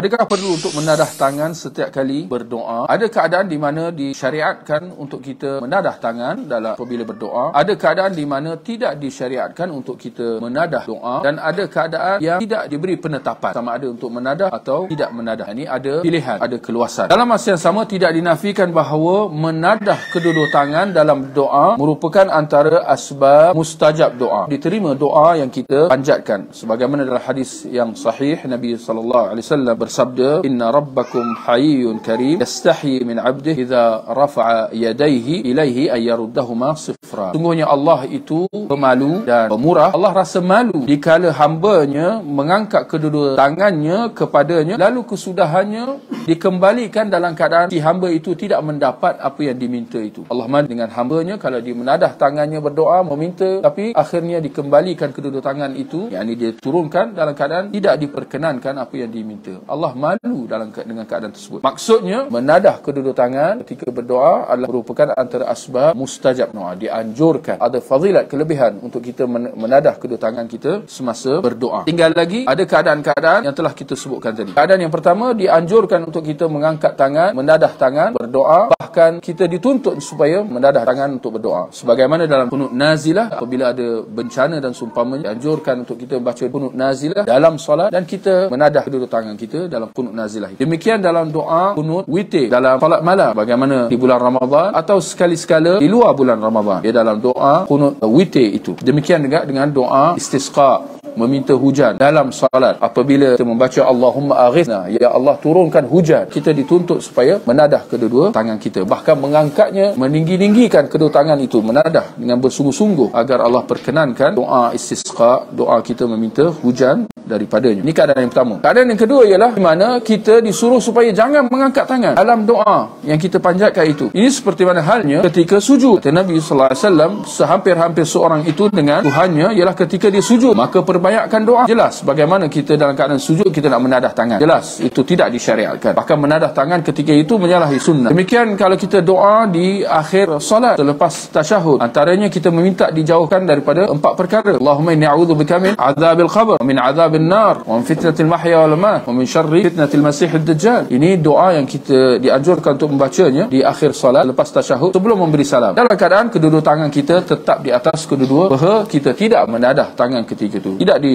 Adakah perlu untuk menadah tangan setiap kali berdoa? Ada keadaan di mana disyariatkan untuk kita menadah tangan dalam apabila berdoa. Ada keadaan di mana tidak disyariatkan untuk kita menadah doa. Dan ada keadaan yang tidak diberi penetapan sama ada untuk menadah atau tidak menadah. Ini ada pilihan, ada keluasan. Dalam masa yang sama tidak dinafikan bahawa menadah kedua-dua tangan dalam doa merupakan antara asbab mustajab doa. Diterima doa yang kita panjatkan. Sebagaimana dalam hadis yang sahih Nabi SAW bersabda, "Inna rabbakum hayyun karim yastahi min 'abdihi idza rafa'a yadayhi ilaihi ay yaruddahuma sifra." Sungguhnya Allah itu pemalu dan pemurah. Allah rasa malu dikala hamba-Nya mengangkat kedua-dua tangannya kepadanya lalu kesudahannya dikembalikan dalam keadaan si hamba itu tidak mendapat apa yang diminta itu. Allah malu dengan hamba-Nya kalau dia menadah tangannya berdoa meminta tapi akhirnya dikembalikan kedua-dua tangan itu, yakni dia turunkan dalam keadaan tidak diperkenankan apa yang diminta. Allah malu dengan keadaan tersebut. Maksudnya menadah kedua-dua tangan ketika berdoa adalah merupakan antara asbab mustajab doa. Dianjurkan, ada fadilat, kelebihan untuk kita menadah kedua tangan kita semasa berdoa. Tinggal lagi ada keadaan-keadaan yang telah kita sebutkan tadi. Keadaan yang pertama, dianjurkan untuk kita mengangkat tangan, menadah tangan berdoa, bahkan kita dituntut supaya menadah tangan untuk berdoa. Sebagaimana dalam qunut nazilah, apabila ada bencana dan seumpamanya, dianjurkan untuk kita membaca qunut nazilah dalam solat dan kita menadah kedua tangan kita dalam qunut nazilah. Demikian dalam doa qunut witir dalam solat malam, bagaimana di bulan Ramadan atau sekali-sekala di luar bulan Ramadan, dalam doa qunut witir itu. Demikian juga dengan doa istisqa, meminta hujan dalam salat. Apabila kita membaca Allahumma aghithna, ya Allah turunkan hujan, kita dituntut supaya menadah kedua-dua tangan kita, bahkan mengangkatnya, meninggi-tinggikan kedua tangan itu, menadah dengan bersungguh-sungguh agar Allah perkenankan doa istisqa, doa kita meminta hujan daripadanya. Ini keadaan yang pertama. Keadaan yang kedua ialah di mana kita disuruh supaya jangan mengangkat tangan dalam doa yang kita panjatkan itu. Ini seperti mana halnya ketika sujud. Kata Nabi SAW, sehampir-hampir seorang itu dengan Tuhannya ialah ketika dia sujud, maka perbanyakkan doa. Jelas bagaimana kita dalam keadaan sujud kita nak menadah tangan. Jelas itu tidak disyariatkan. Bahkan menadah tangan ketika itu menyalahi sunnah. Demikian kalau kita doa di akhir salat selepas tasyahud, antaranya kita meminta dijauhkan daripada 4 perkara. Allahumma inni a'udzubika min azabil qabr, min azabil nar, wa min fitnatil mahya wal mamat, wa min syarri fitnatil masiihid dajjal. Ini doa yang kita dianjurkan untuk membacanya di akhir salat lepas tasyahud sebelum memberi salam. Dalam keadaan kedua-dua tangan kita tetap di atas kedua-dua paha, kita tidak menadah tangan ketika itu.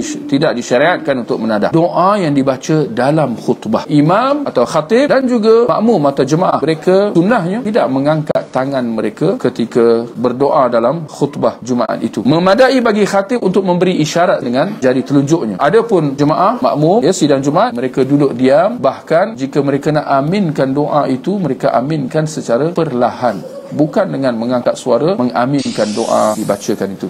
Tidak disyariatkan untuk menadah. Doa yang dibaca dalam khutbah, imam atau khatib dan juga makmum atau jemaah, mereka sunnahnya tidak mengangkat tangan mereka ketika berdoa dalam khutbah Jumaat itu. Memadai bagi khatib untuk memberi isyarat dengan jari telunjuknya. Adapun jemaah makmum sidang Jumaat, mereka duduk diam, bahkan jika mereka nak aminkan doa itu, mereka aminkan secara perlahan, bukan dengan mengangkat suara mengaminkan doa dibacakan itu.